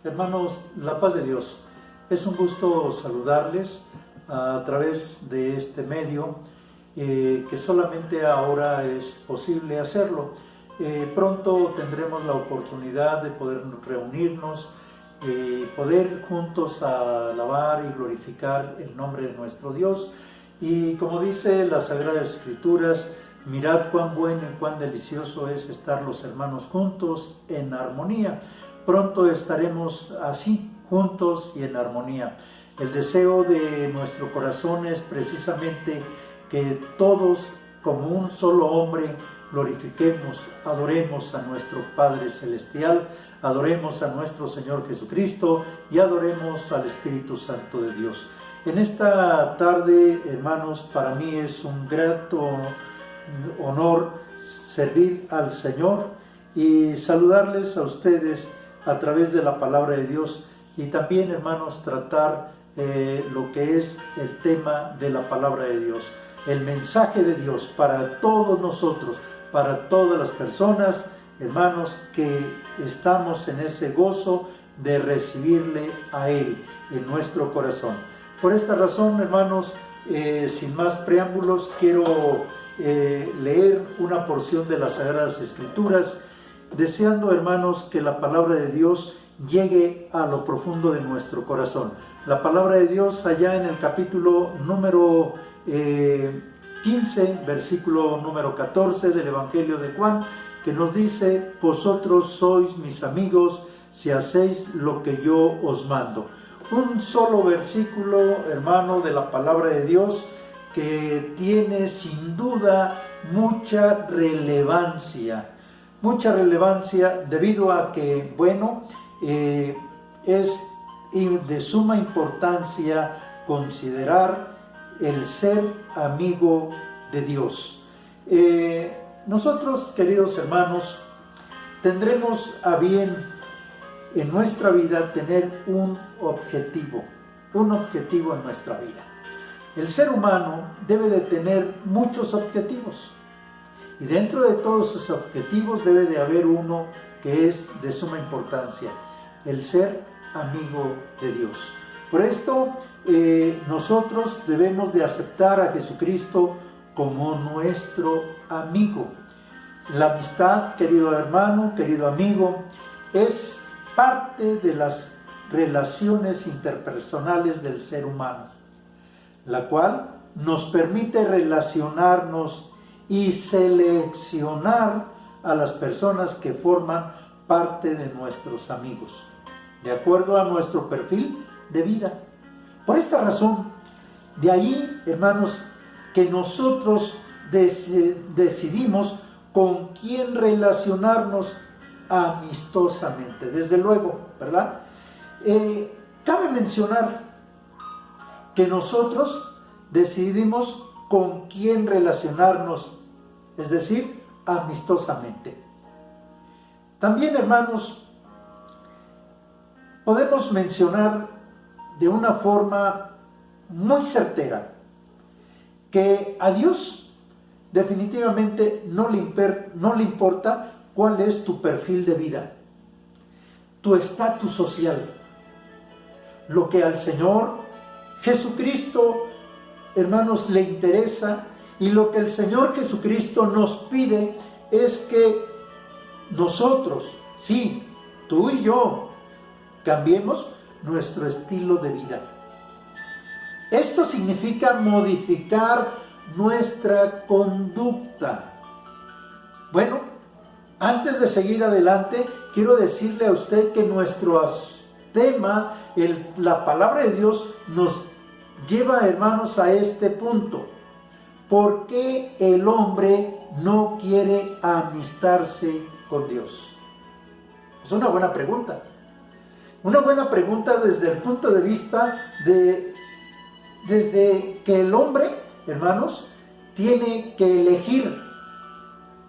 Hermanos, la paz de Dios. Es un gusto saludarles a través de este medio, que solamente ahora es posible hacerlo. Pronto tendremos la oportunidad de poder reunirnos, poder juntos alabar y glorificar el nombre de nuestro Dios. Y como dice las Sagradas Escrituras, mirad cuán bueno y cuán delicioso es estar los hermanos juntos en armonía. Pronto estaremos así, juntos y en armonía. El deseo de nuestro corazón es precisamente que todos, como un solo hombre, glorifiquemos, adoremos a nuestro Padre Celestial, adoremos a nuestro Señor Jesucristo y adoremos al Espíritu Santo de Dios. En esta tarde, hermanos, para mí es un grato honor servir al Señor y saludarles a ustedes a través de la palabra de Dios, y también, hermanos, tratar lo que es el tema de la palabra de Dios, el mensaje de Dios para todos nosotros, para todas las personas, hermanos, que estamos en ese gozo de recibirle a Él en nuestro corazón. Por esta razón, hermanos, sin más preámbulos, quiero leer una porción de las Sagradas Escrituras, deseando, hermanos, que la palabra de Dios llegue a lo profundo de nuestro corazón. La palabra de Dios allá en el capítulo número 15, versículo número 14 del Evangelio de Juan, que nos dice: vosotros sois mis amigos si hacéis lo que yo os mando. Un solo versículo, hermano, de la palabra de Dios que tiene sin duda mucha relevancia debido a que, bueno, es de suma importancia considerar el ser amigo de Dios. Nosotros, queridos hermanos, tendremos a bien en nuestra vida tener un objetivo en nuestra vida. El ser humano debe de tener muchos objetivos, y dentro de todos esos objetivos debe de haber uno que es de suma importancia: el ser amigo de Dios. Por esto, nosotros debemos de aceptar a Jesucristo como nuestro amigo. La amistad, querido hermano, querido amigo, es parte de las relaciones interpersonales del ser humano, la cual nos permite relacionarnos y seleccionar a las personas que forman parte de nuestros amigos, de acuerdo a nuestro perfil de vida. Por esta razón, de ahí, hermanos, que nosotros decidimos con quién relacionarnos amistosamente, desde luego, ¿verdad? Cabe mencionar que nosotros decidimos con quién relacionarnos, es decir, amistosamente. También, hermanos, podemos mencionar de una forma muy certera que a Dios definitivamente no le importa cuál es tu perfil de vida, tu estatus social. Lo que al Señor Jesucristo, hermanos, le interesa, y lo que el Señor Jesucristo nos pide es que nosotros, sí, tú y yo, cambiemos nuestro estilo de vida. Esto significa modificar nuestra conducta. Bueno, antes de seguir adelante, quiero decirle a usted que nuestro tema, la palabra de Dios, nos lleva, hermanos, a este punto. ¿Por qué el hombre no quiere amistarse con Dios? Es una buena pregunta. Una buena pregunta desde el punto de vista desde que el hombre, hermanos, tiene que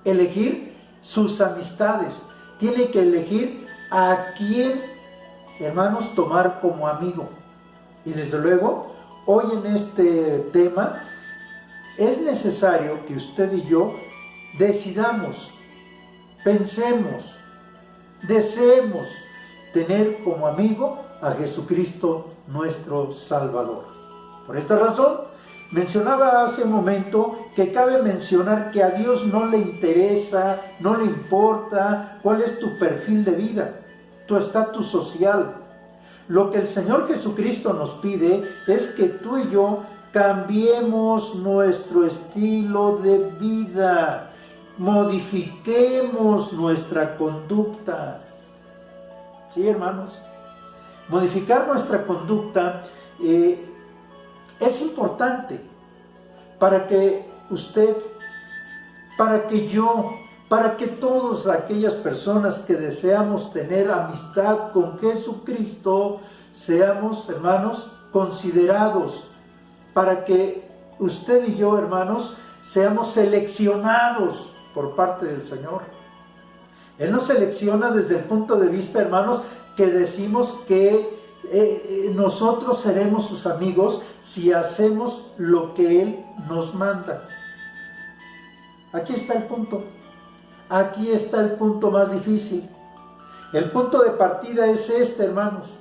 elegir sus amistades, tiene que elegir a quién, hermanos, tomar como amigo. Y desde luego, hoy en este tema es necesario que usted y yo decidamos, pensemos, deseemos tener como amigo a Jesucristo nuestro Salvador. Por esta razón, mencionaba hace un momento que cabe mencionar que a Dios no le interesa, no le importa cuál es tu perfil de vida, tu estatus social. Lo que el Señor Jesucristo nos pide es que tú y yo cambiemos nuestro estilo de vida, modifiquemos nuestra conducta. ¿Sí, hermanos? Modificar nuestra conducta es importante para que usted, para que yo, para que todas aquellas personas que deseamos tener amistad con Jesucristo, seamos, hermanos, considerados, para que usted y yo, hermanos, seamos seleccionados por parte del Señor. Él nos selecciona desde el punto de vista, hermanos, que decimos que nosotros seremos sus amigos si hacemos lo que Él nos manda. Aquí está el punto. Aquí está el punto más difícil. El punto de partida es este, hermanos.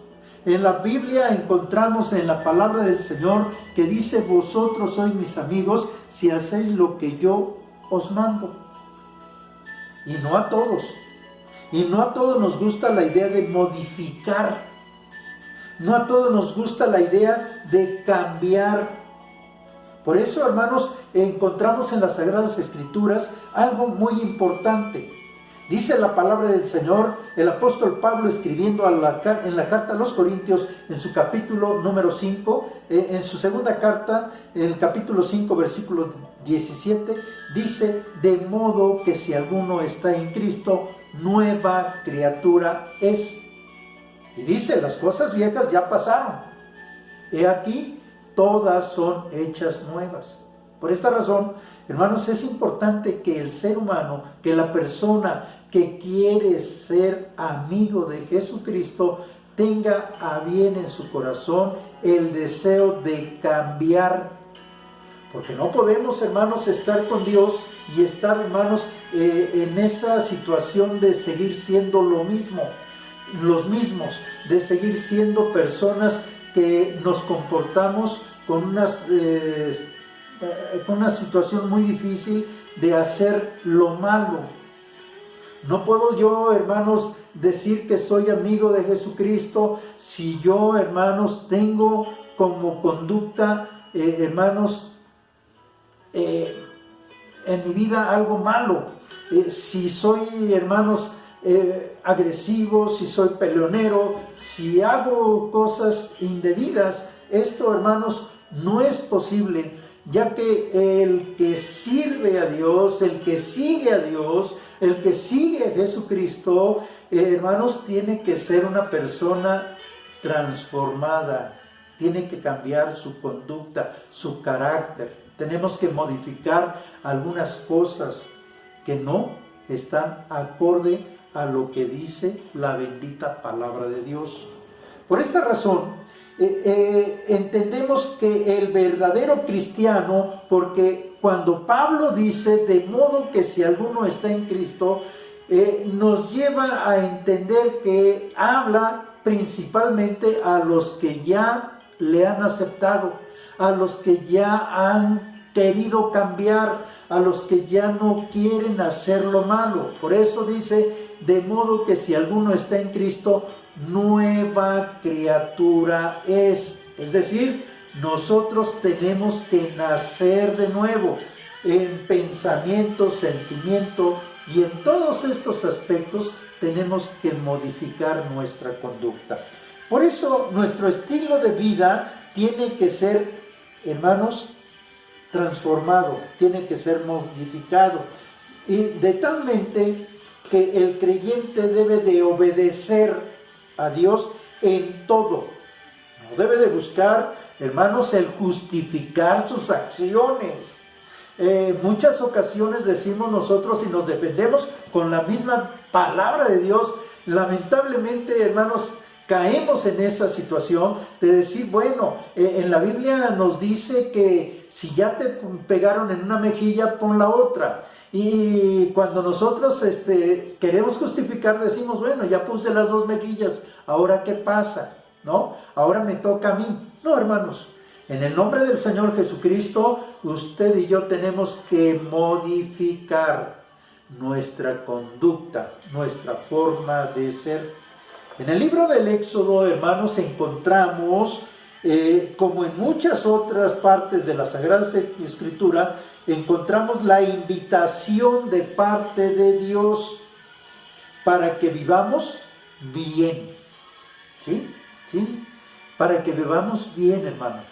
En la Biblia encontramos en la palabra del Señor que dice: vosotros sois mis amigos si hacéis lo que yo os mando. Y no a todos. Y no a todos nos gusta la idea de modificar. No a todos nos gusta la idea de cambiar. Por eso, hermanos, encontramos en las Sagradas Escrituras algo muy importante. Dice la palabra del Señor, el apóstol Pablo escribiendo en la carta a los Corintios, en su capítulo número 5, en su segunda carta, en el capítulo 5, versículo 17, dice: de modo que si alguno está en Cristo, nueva criatura es. Y dice: las cosas viejas ya pasaron. He aquí, todas son hechas nuevas. Por esta razón, hermanos, es importante que el ser humano, que la persona que quiere ser amigo de Jesucristo, tenga a bien en su corazón el deseo de cambiar. Porque no podemos, hermanos, estar con Dios y estar, hermanos, en esa situación de seguir siendo los mismos, de seguir siendo personas que nos comportamos con una situación muy difícil de hacer lo malo. No puedo yo, hermanos, decir que soy amigo de Jesucristo si yo, hermanos, tengo como conducta, hermanos, en mi vida algo malo. Si soy, hermanos, agresivo, si soy peleonero, si hago cosas indebidas, esto, hermanos, no es posible, ya que el que sirve a Dios, el que sigue a Dios, el que sigue a Jesucristo, hermanos, tiene que ser una persona transformada, tiene que cambiar su conducta, su carácter. Tenemos que modificar algunas cosas que no están acorde a lo que dice la bendita palabra de Dios. Por esta razón, entendemos que el verdadero cristiano, porque cuando Pablo dice de modo que si alguno está en Cristo, nos lleva a entender que habla principalmente a los que ya le han aceptado, a los que ya han querido cambiar, a los que ya no quieren hacer lo malo. Por eso dice: de modo que si alguno está en Cristo, nueva criatura es. Es decir, nosotros tenemos que nacer de nuevo en pensamiento, sentimiento, y en todos estos aspectos tenemos que modificar nuestra conducta. Por eso nuestro estilo de vida tiene que ser, hermanos, transformado, tiene que ser modificado, y de tal mente que el creyente debe de obedecer a Dios en todo. No debe de buscar, hermanos, el justificar sus acciones. Muchas ocasiones decimos nosotros y nos defendemos con la misma palabra de Dios. Lamentablemente, hermanos, caemos en esa situación de decir: bueno, en la Biblia nos dice que si ya te pegaron en una mejilla, pon la otra. Y cuando nosotros queremos justificar, decimos, bueno, ya puse las 2 mejillas, ¿ahora qué pasa? ¿No? Ahora me toca a mí. No, hermanos, en el nombre del Señor Jesucristo, usted y yo tenemos que modificar nuestra conducta, nuestra forma de ser. En el libro del Éxodo, hermanos, encontramos, como en muchas otras partes de la Sagrada Escritura, encontramos la invitación de parte de Dios para que vivamos bien. ¿Sí? ¿Sí? Para que vivamos bien, hermano.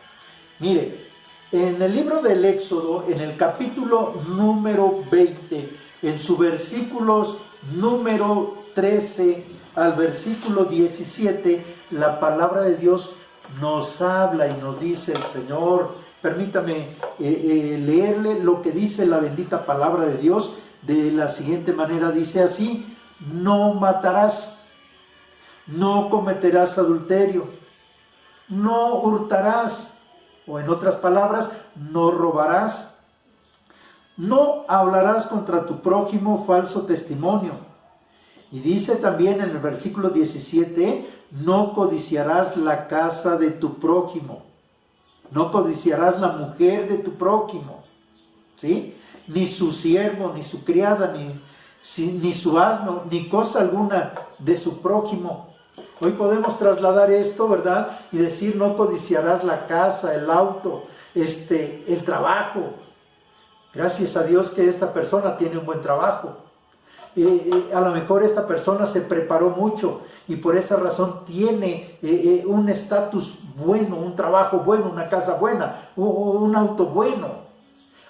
Mire, en el libro del Éxodo, en el capítulo número 20, en sus versículos número 13 al versículo 17, la palabra de Dios nos habla y nos dice el Señor. Permítame leerle lo que dice la bendita palabra de Dios de la siguiente manera. Dice así: no matarás, no cometerás adulterio, no hurtarás, o en otras palabras, no robarás, no hablarás contra tu prójimo falso testimonio. Y dice también en el versículo 17, no codiciarás la casa de tu prójimo, no codiciarás la mujer de tu prójimo, ¿sí? Ni su siervo, ni su criada, ni su asno, ni cosa alguna de su prójimo. Hoy podemos trasladar esto, ¿verdad? Y decir, no codiciarás la casa, el auto, el trabajo. Gracias a Dios que esta persona tiene un buen trabajo. A lo mejor esta persona se preparó mucho y por esa razón tiene un estatus bueno, un trabajo bueno, una casa buena, un auto bueno.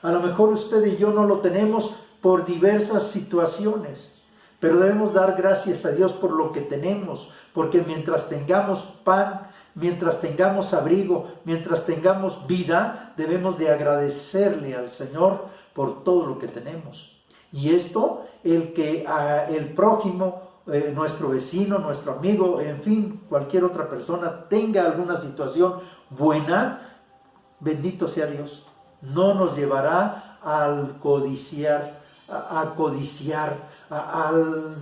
A lo mejor usted y yo no lo tenemos por diversas situaciones, pero debemos dar gracias a Dios por lo que tenemos, porque mientras tengamos pan, mientras tengamos abrigo, mientras tengamos vida, debemos de agradecerle al Señor por todo lo que tenemos. Y esto, el prójimo, nuestro vecino, nuestro amigo, en fin, cualquier otra persona tenga alguna situación buena, bendito sea Dios, no nos llevará al codiciar, al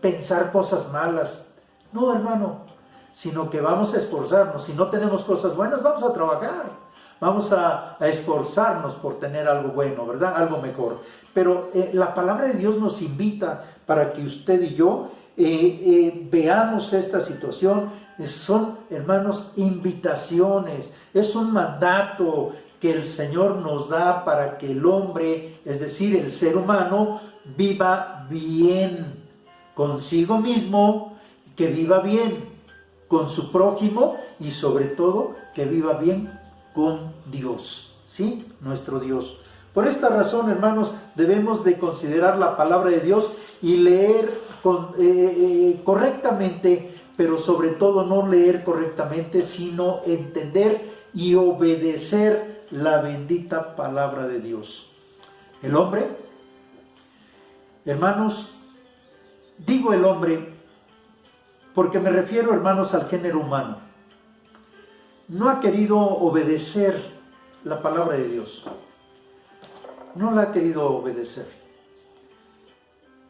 pensar cosas malas. No, hermano, sino que vamos a esforzarnos. Si no tenemos cosas buenas, vamos a trabajar. Vamos a esforzarnos por tener algo bueno, ¿verdad? Algo mejor. Pero la palabra de Dios nos invita para que usted y yo veamos esta situación. Son, hermanos, invitaciones. Es un mandato que el Señor nos da para que el hombre, es decir, el ser humano, viva bien consigo mismo, que viva bien con su prójimo y sobre todo que viva bien con Dios, ¿sí? Nuestro Dios. Por esta razón, hermanos, debemos de considerar la palabra de Dios y leer correctamente, pero sobre todo no leer correctamente, sino entender y obedecer la bendita palabra de Dios. El hombre, hermanos, digo el hombre porque me refiero, hermanos, al género humano. No ha querido obedecer la palabra de Dios. No la ha querido obedecer.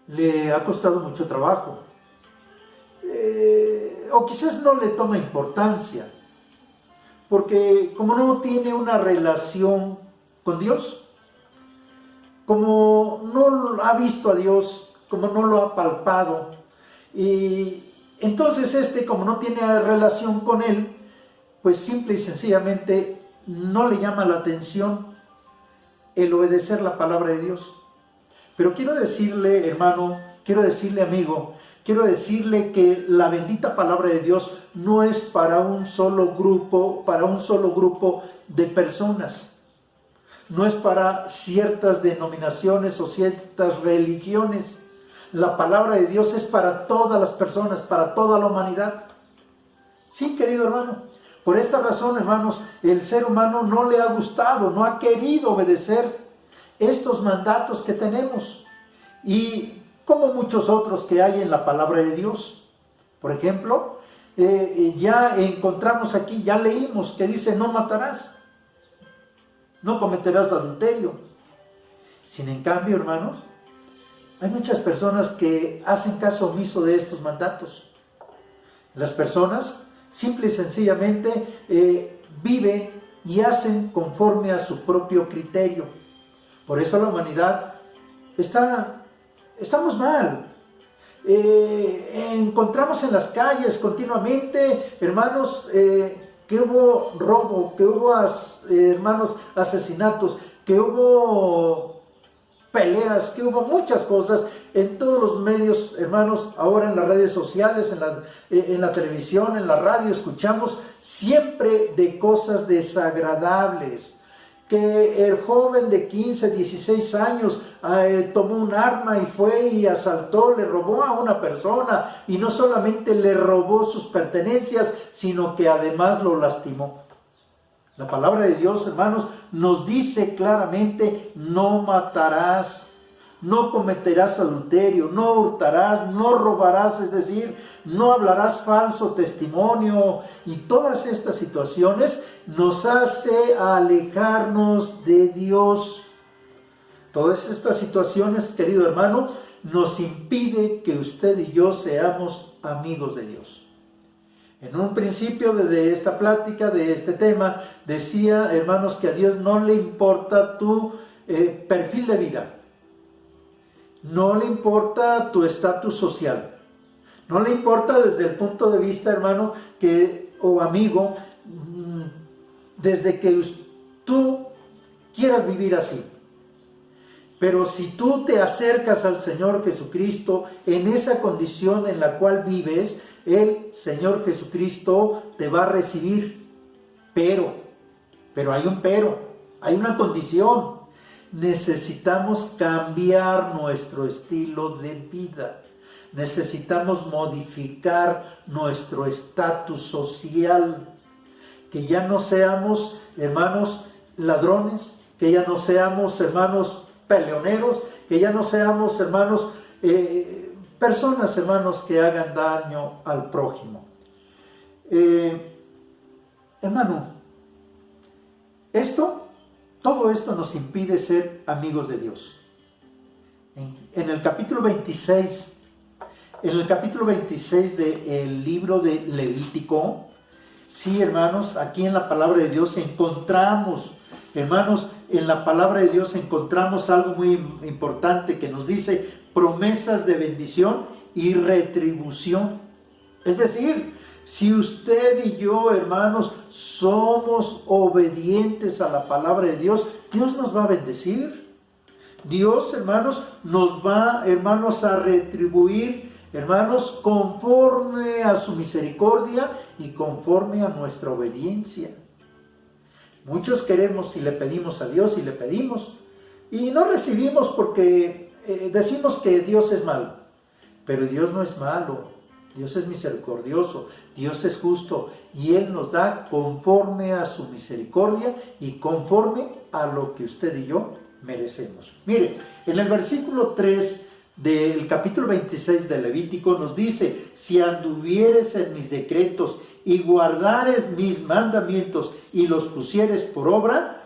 Le ha costado mucho trabajo. O quizás no le toma importancia. Porque como no tiene una relación con Dios, como no ha visto a Dios, como no lo ha palpado, y entonces como no tiene relación con Él, pues simple y sencillamente no le llama la atención el obedecer la palabra de Dios. Pero quiero decirle, hermano, quiero decirle, amigo, quiero decirle que la bendita palabra de Dios no es para un solo grupo de personas. No es para ciertas denominaciones o ciertas religiones. La palabra de Dios es para todas las personas, para toda la humanidad. Sí, querido hermano. Por esta razón, hermanos, el ser humano no le ha gustado, no ha querido obedecer estos mandatos que tenemos. Y como muchos otros que hay en la palabra de Dios. Por ejemplo, ya encontramos aquí, ya leímos que dice no matarás, no cometerás adulterio. Sin en cambio, hermanos, hay muchas personas que hacen caso omiso de estos mandatos. Las personas simple y sencillamente viven y hacen conforme a su propio criterio. Por eso la humanidad estamos mal. Encontramos en las calles continuamente, hermanos, que hubo robo, que hubo, hermanos, asesinatos, que hubo peleas, que hubo muchas cosas en todos los medios, hermanos. Ahora en las redes sociales, en la televisión, en la radio, escuchamos siempre de cosas desagradables. Que el joven de 15, 16 años tomó un arma y fue y asaltó, le robó a una persona, y no solamente le robó sus pertenencias, sino que además lo lastimó. La palabra de Dios, hermanos, nos dice claramente: no matarás, no cometerás adulterio, no hurtarás, no robarás, es decir, no hablarás falso testimonio. Y todas estas situaciones nos hace alejarnos de Dios. Todas estas situaciones, querido hermano, nos impide que usted y yo seamos amigos de Dios. En un principio de esta plática, de este tema, decía, hermanos, que a Dios no le importa tu perfil de vida. No le importa tu estatus social. No le importa desde el punto de vista, hermano, o amigo, desde que tú quieras vivir así. Pero si tú te acercas al Señor Jesucristo en esa condición en la cual vives, el Señor Jesucristo te va a recibir. Pero hay un pero, hay una condición. Necesitamos cambiar nuestro estilo de vida. Necesitamos modificar nuestro estatus social. Que ya no seamos, hermanos, ladrones. Que ya no seamos, hermanos, peleoneros. Que ya no seamos, hermanos, personas, hermanos, que hagan daño al prójimo. Hermano, todo esto nos impide ser amigos de Dios. En el capítulo 26, del libro de Levítico, sí, hermanos, aquí en la palabra de Dios encontramos, hermanos, en la palabra de Dios encontramos algo muy importante que nos dice promesas de bendición y retribución. Es decir, si usted y yo, hermanos, somos obedientes a la palabra de Dios, Dios nos va a bendecir. Dios, hermanos, nos va, hermanos, a retribuir, hermanos, conforme a su misericordia y conforme a nuestra obediencia. Muchos queremos y le pedimos a Dios y no recibimos porque decimos que Dios es malo. Pero Dios no es malo. Dios es misericordioso, Dios es justo y Él nos da conforme a su misericordia y conforme a lo que usted y yo merecemos. Mire, en el versículo 3 del capítulo 26 de Levítico nos dice: si anduvieres en mis decretos y guardares mis mandamientos y los pusieres por obra,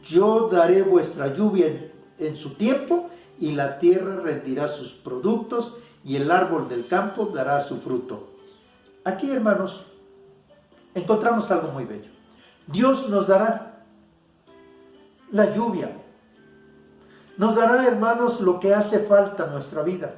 yo daré vuestra lluvia en su tiempo y la tierra rendirá sus productos y el árbol del campo dará su fruto. Aquí, hermanos, encontramos algo muy bello. Dios nos dará la lluvia. Nos dará, hermanos, lo que hace falta en nuestra vida.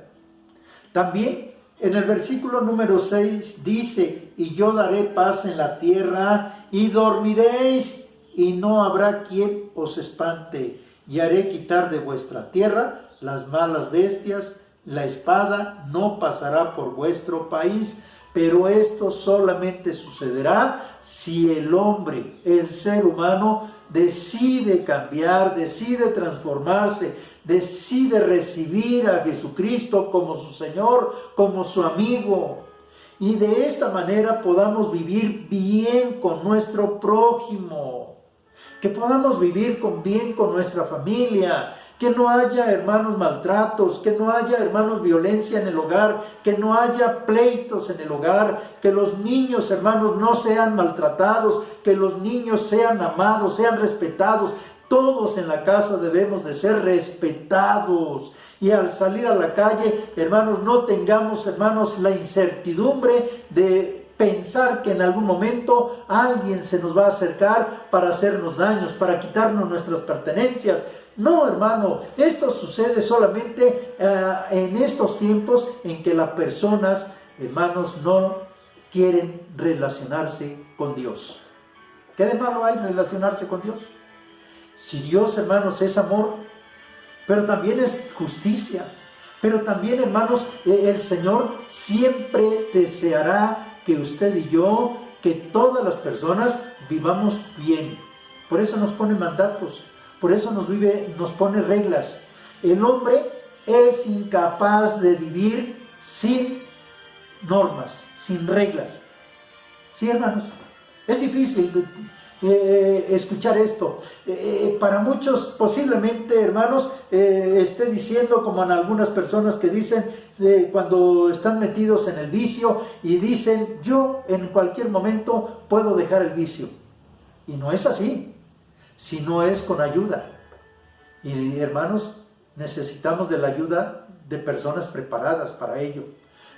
También, en el versículo número 6 dice: y yo daré paz en la tierra, y dormiréis, y no habrá quien os espante. Y haré quitar de vuestra tierra las malas bestias, la espada no pasará por vuestro país, pero esto solamente sucederá si el hombre, el ser humano, decide cambiar, decide transformarse, decide recibir a Jesucristo como su Señor, como su amigo. Y de esta manera podamos vivir bien con nuestro prójimo, que podamos vivir bien con nuestra familia, que no haya, hermanos, maltratos, que no haya, hermanos, violencia en el hogar, que no haya pleitos en el hogar, que los niños, hermanos, no sean maltratados, que los niños sean amados, sean respetados, Todos en la casa debemos de ser respetados. Y al salir a la calle, hermanos, no tengamos, hermanos, la incertidumbre de pensar que en algún momento alguien se nos va a acercar para hacernos daños, para quitarnos nuestras pertenencias. No, hermano, esto sucede solamente en estos tiempos en que las personas, hermanos, no quieren relacionarse con Dios. ¿Qué de malo hay relacionarse con Dios? Si Dios, hermanos, es amor, pero también es justicia, pero también, hermanos, el Señor siempre deseará que usted y yo, que todas las personas vivamos bien. Por eso nos pone mandatos, por eso nos pone reglas. El hombre es incapaz de vivir sin normas, sin reglas. Sí, hermanos, es difícil escuchar esto. Para muchos posiblemente, hermanos, esté diciendo, como en algunas personas que dicen cuando están metidos en el vicio y dicen, yo en cualquier momento puedo dejar el vicio. Y no es así, sino es con ayuda. Y hermanos, necesitamos de la ayuda de personas preparadas para ello,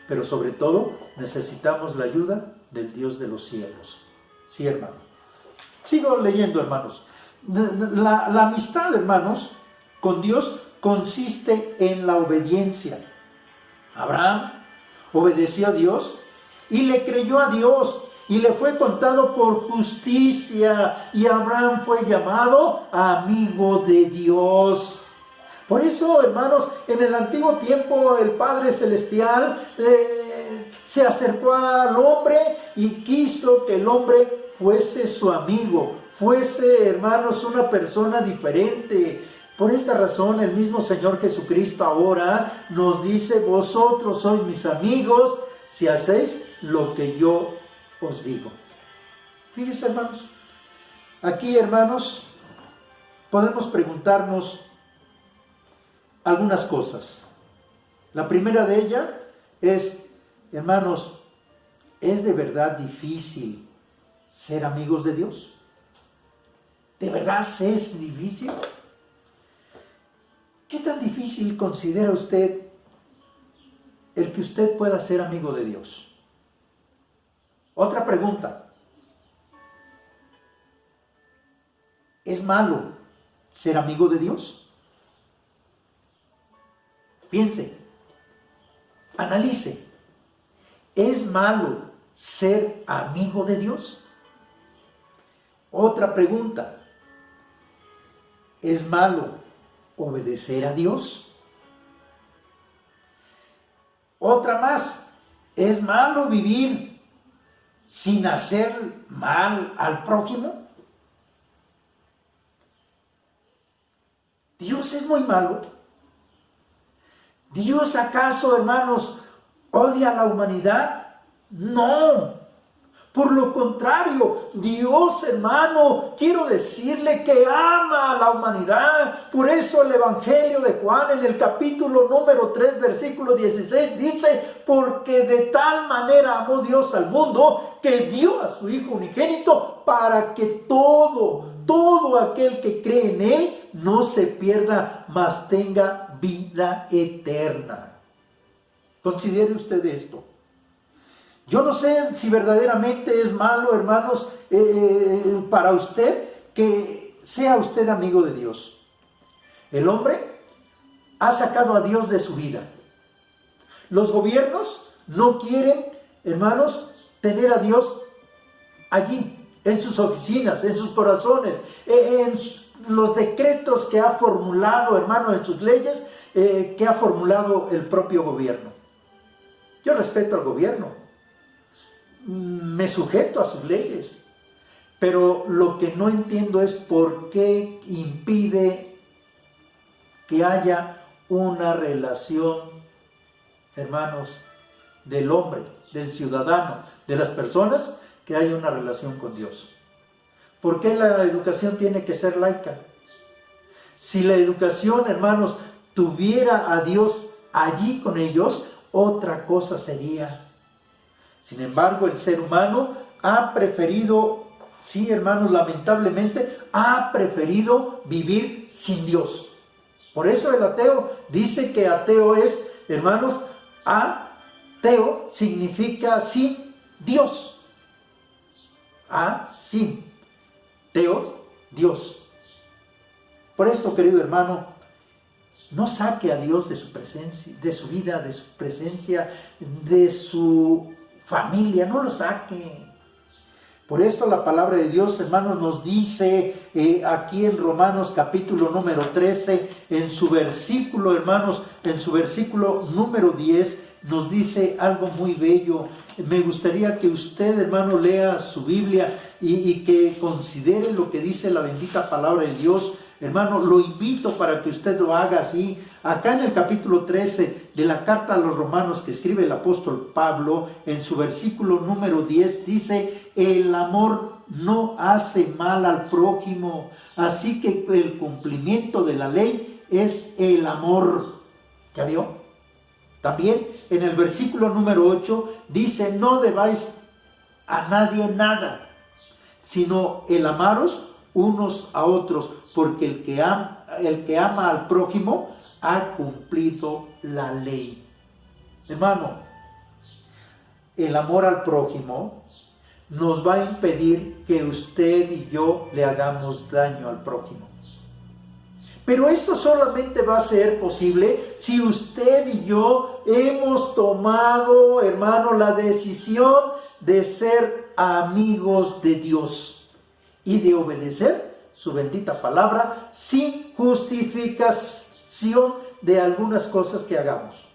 pero sobre todo necesitamos la ayuda del Dios de los cielos. Sí, hermano. Sigo leyendo, hermanos. La amistad, hermanos, con Dios consiste en la obediencia. Abraham obedeció a Dios y le creyó a Dios y le fue contado por justicia, y Abraham fue llamado amigo de Dios. Por eso, hermanos, en el antiguo tiempo el Padre Celestial se acercó al hombre y quiso que el hombre fuese su amigo, fuese, hermanos, una persona diferente. Por esta razón el mismo Señor Jesucristo ahora nos dice, vosotros sois mis amigos si hacéis lo que yo os digo. Fíjense, hermanos, aquí, hermanos, podemos preguntarnos algunas cosas. La primera de ellas es, hermanos, ¿es de verdad difícil ser amigos de Dios? ¿De verdad es difícil? ¿Qué tan difícil considera usted el que usted pueda ser amigo de Dios? Otra pregunta. ¿Es malo ser amigo de Dios? Piense, analice. ¿Es malo ser amigo de Dios? Otra pregunta. ¿Es malo obedecer a Dios? Otra más. ¿Es malo vivir sin hacer mal al prójimo? ¿Dios es muy malo? ¿Dios acaso, hermanos, odia a la humanidad? No. Por lo contrario, Dios, hermano, quiero decirle que ama a la humanidad. Por eso el Evangelio de Juan en el capítulo número 3, versículo 16 dice, porque de tal manera amó Dios al mundo que dio a su Hijo unigénito para que todo aquel que cree en Él no se pierda, mas tenga vida eterna. Considere usted esto. Yo no sé si verdaderamente es malo, hermanos, para usted que sea usted amigo de Dios. El hombre ha sacado a Dios de su vida. Los gobiernos no quieren, hermanos, tener a Dios allí, en sus oficinas, en sus corazones, en los decretos que ha formulado, hermanos, en sus leyes, que ha formulado el propio gobierno. Yo respeto al gobierno. Me sujeto a sus leyes, pero lo que no entiendo es por qué impide que haya una relación, hermanos, del hombre, del ciudadano, de las personas, que haya una relación con Dios. ¿Por qué la educación tiene que ser laica? Si la educación, hermanos, tuviera a Dios allí con ellos, otra cosa sería. Sin embargo, el ser humano ha preferido sí, hermanos, lamentablemente ha preferido vivir sin Dios. Por eso el ateo dice que ateo es, hermanos, ateo significa sin Dios. Sin Teos, Dios. Por eso, querido hermano, no saque a Dios de su presencia, de su vida, de su presencia, de su familia, no lo saque. Por esto la palabra de Dios, hermanos, nos dice aquí en Romanos capítulo número 13, en su versículo, hermanos, en su versículo número 10, nos dice algo muy bello. Me gustaría que usted, hermano, lea su Biblia y que considere lo que dice la bendita palabra de Dios. Hermano, lo invito para que usted lo haga así. Acá en el capítulo 13 de la carta a los romanos que escribe el apóstol Pablo, en su versículo número 10, dice: el amor no hace mal al prójimo, así que el cumplimiento de la ley es el amor. ¿Ya vio? También en el versículo número 8 dice: no debáis a nadie nada, sino el amaros unos a otros, porque el que ama al prójimo ha cumplido la ley. Hermano, el amor al prójimo nos va a impedir que usted y yo le hagamos daño al prójimo. Pero esto solamente va a ser posible si usted y yo hemos tomado, hermano, la decisión de ser amigos de Dios y de obedecer su bendita palabra sin justificación de algunas cosas que hagamos.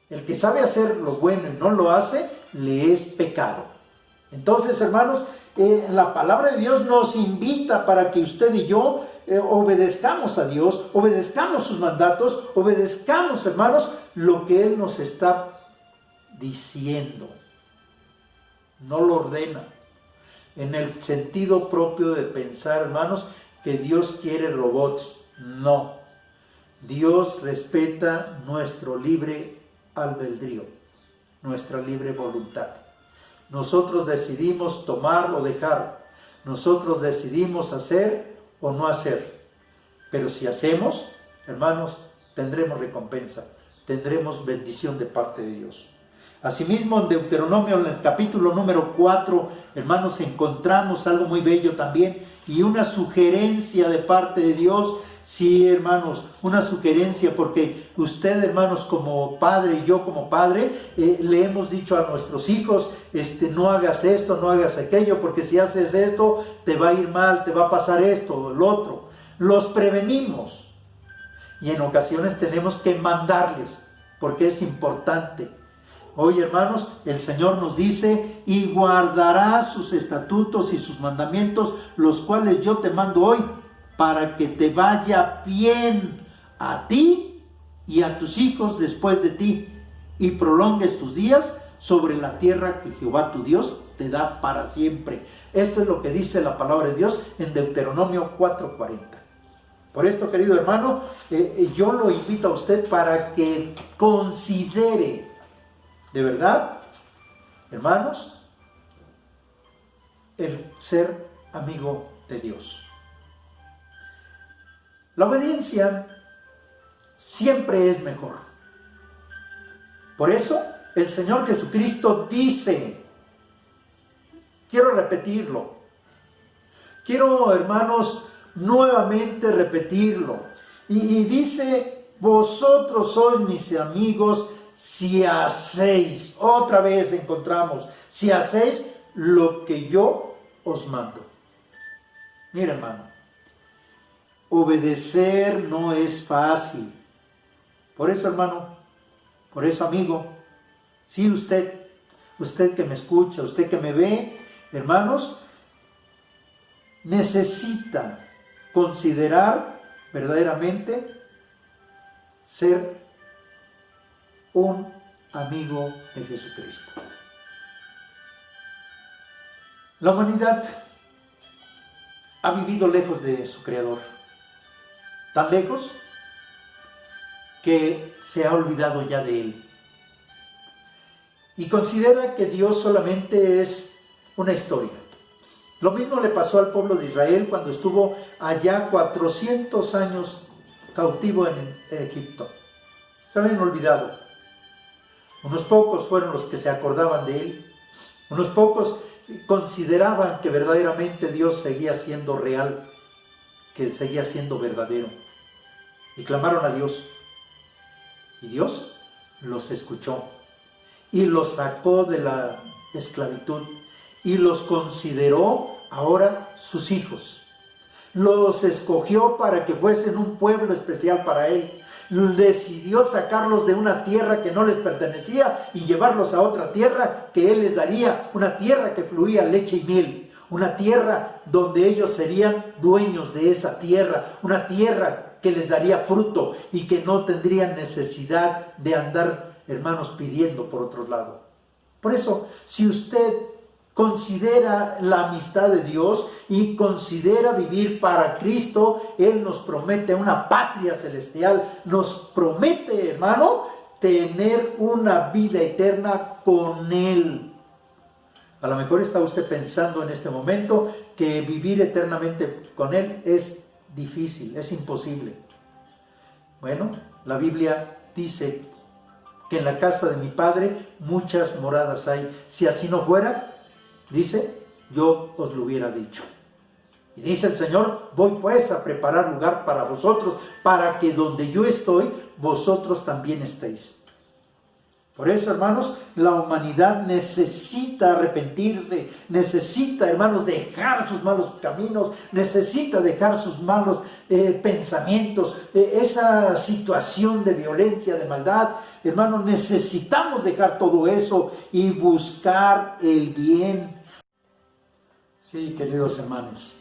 El que sabe hacer lo bueno y no lo hace, le es pecado. Entonces, hermanos, la palabra de Dios nos invita para que usted y yo obedezcamos a Dios, obedezcamos sus mandatos, obedezcamos, hermanos, lo que Él nos está diciendo. No lo ordena en el sentido propio de pensar, hermanos, que Dios quiere robots. No. Dios respeta nuestro libre albedrío, nuestra libre voluntad. Nosotros decidimos tomar o dejar. Nosotros decidimos hacer o no hacer. Pero si hacemos, hermanos, tendremos recompensa, tendremos bendición de parte de Dios. Asimismo, en Deuteronomio, en el capítulo número 4, hermanos, encontramos algo muy bello también y una sugerencia de parte de Dios. Sí, hermanos, una sugerencia, porque usted, hermanos, como padre y yo como padre, le hemos dicho a nuestros hijos, no hagas esto, no hagas aquello, porque si haces esto, te va a ir mal, te va a pasar esto o lo otro. Los prevenimos y en ocasiones tenemos que mandarles, porque es importante. Hoy, hermanos, el Señor nos dice: y guardarás sus estatutos y sus mandamientos, los cuales yo te mando hoy, para que te vaya bien a ti y a tus hijos después de ti, y prolongues tus días sobre la tierra que Jehová tu Dios te da para siempre. Esto es lo que dice la palabra de Dios en Deuteronomio 4:40. Por esto, querido hermano, yo lo invito a usted para que considere, de verdad, hermanos, el ser amigo de Dios. La obediencia siempre es mejor. Por eso el Señor Jesucristo dice, quiero repetirlo, quiero, hermanos, nuevamente repetirlo, y dice: vosotros sois mis amigos si hacéis, otra vez encontramos, si hacéis lo que yo os mando. Mira, hermano, obedecer no es fácil. Por eso, hermano, por eso, amigo, sí, usted que me escucha, usted que me ve, hermanos, necesita considerar verdaderamente ser un amigo de Jesucristo. La humanidad ha vivido lejos de su Creador, tan lejos que se ha olvidado ya de Él, y considera que Dios solamente es una historia, Lo mismo le pasó al pueblo de Israel cuando estuvo allá 400 años cautivo en Egipto. Se habían olvidado. Unos pocos fueron los que se acordaban de él. Unos pocos consideraban que verdaderamente Dios seguía siendo real, que seguía siendo verdadero. Y clamaron a Dios. Y Dios los escuchó. Y los sacó de la esclavitud. Y los consideró ahora sus hijos. Los escogió para que fuesen un pueblo especial para él. Decidió sacarlos de una tierra que no les pertenecía y llevarlos a otra tierra que él les daría, una tierra que fluía leche y miel, una tierra donde ellos serían dueños de esa tierra, una tierra que les daría fruto y que no tendrían necesidad de andar, hermanos, pidiendo por otro lado. Por eso, si usted considera la amistad de Dios y considera vivir para Cristo, Él nos promete una patria celestial, nos promete, hermano, tener una vida eterna con Él. A lo mejor está usted pensando en este momento que vivir eternamente con Él es difícil, es imposible. Bueno, la Biblia dice que en la casa de mi Padre muchas moradas hay. Si así no fuera, dice, yo os lo hubiera dicho. Y dice el Señor, voy pues a preparar lugar para vosotros, para que donde yo estoy, vosotros también estéis. Por eso, hermanos, la humanidad necesita arrepentirse, necesita, hermanos, dejar sus malos caminos, necesita dejar sus malos pensamientos, esa situación de violencia, de maldad. Hermanos, necesitamos dejar todo eso y buscar el bien. Sí, queridos hermanos,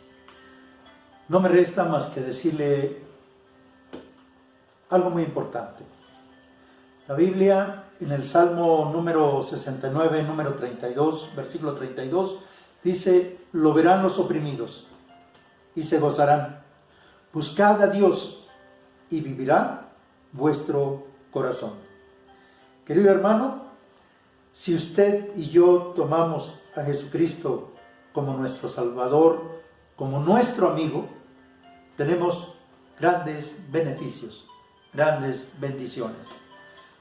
no me resta más que decirle algo muy importante. La Biblia, en el Salmo número 69, número 32, versículo 32, dice, lo verán los oprimidos y se gozarán. Buscad a Dios y vivirá vuestro corazón. Querido hermano, si usted y yo tomamos a Jesucristo como nuestro Salvador, como nuestro amigo, tenemos grandes beneficios, grandes bendiciones.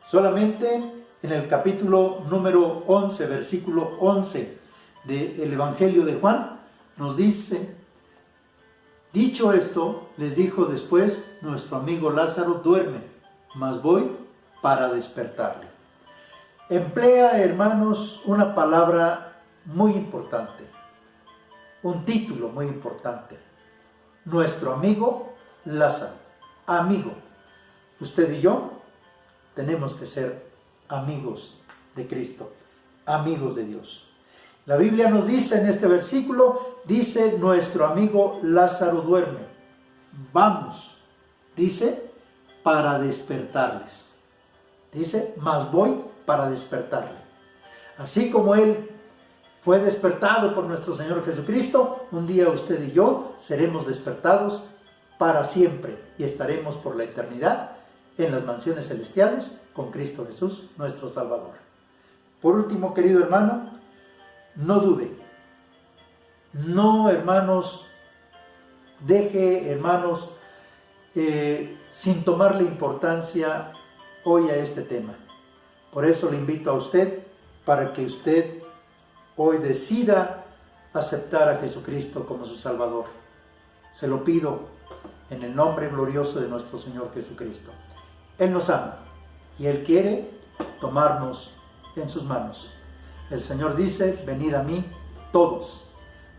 Solamente en el capítulo número 11, versículo 11 del Evangelio de Juan, nos dice, dicho esto, les dijo después, nuestro amigo Lázaro duerme, mas voy para despertarle. Emplea, hermanos, una palabra muy importante, un título muy importante. Nuestro amigo Lázaro, amigo. Usted y yo tenemos que ser amigos de Cristo, amigos de Dios. La Biblia nos dice en este versículo, dice, nuestro amigo Lázaro duerme. Vamos, dice, para despertarles. Dice, mas voy para despertarle. Así como Él fue despertado por nuestro Señor Jesucristo, un día usted y yo seremos despertados para siempre y estaremos por la eternidad en las mansiones celestiales con Cristo Jesús, nuestro Salvador. Por último, querido hermano, no dude. No, hermanos, deje, hermanos, sin tomarle importancia hoy a este tema. Por eso le invito a usted para que usted hoy decida aceptar a Jesucristo como su Salvador. Se lo pido en el nombre glorioso de nuestro Señor Jesucristo. Él nos ama y Él quiere tomarnos en sus manos. El Señor dice, venid a mí todos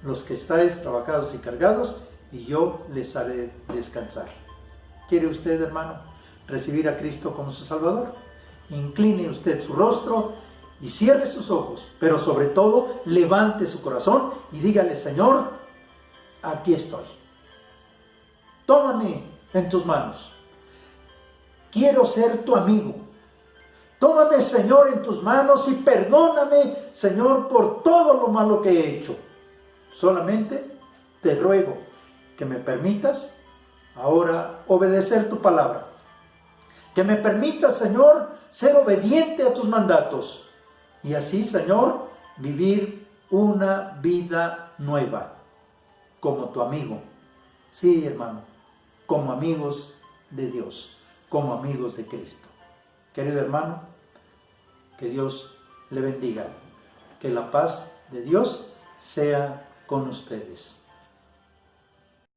los que estáis trabajados y cargados, y yo les haré descansar. ¿Quiere usted, hermano, recibir a Cristo como su Salvador? Incline usted su rostro y cierre sus ojos, pero sobre todo levante su corazón y dígale, Señor, aquí estoy. Tómame en tus manos. Quiero ser tu amigo. Tómame, Señor, en tus manos y perdóname, Señor, por todo lo malo que he hecho. Solamente te ruego que me permitas ahora obedecer tu palabra. Que me permitas, Señor, ser obediente a tus mandatos. Y así, Señor, vivir una vida nueva. como tu amigo. Sí, hermano, como amigos de Dios, como amigos de Cristo. Querido hermano, que Dios le bendiga, que la paz de Dios sea con ustedes.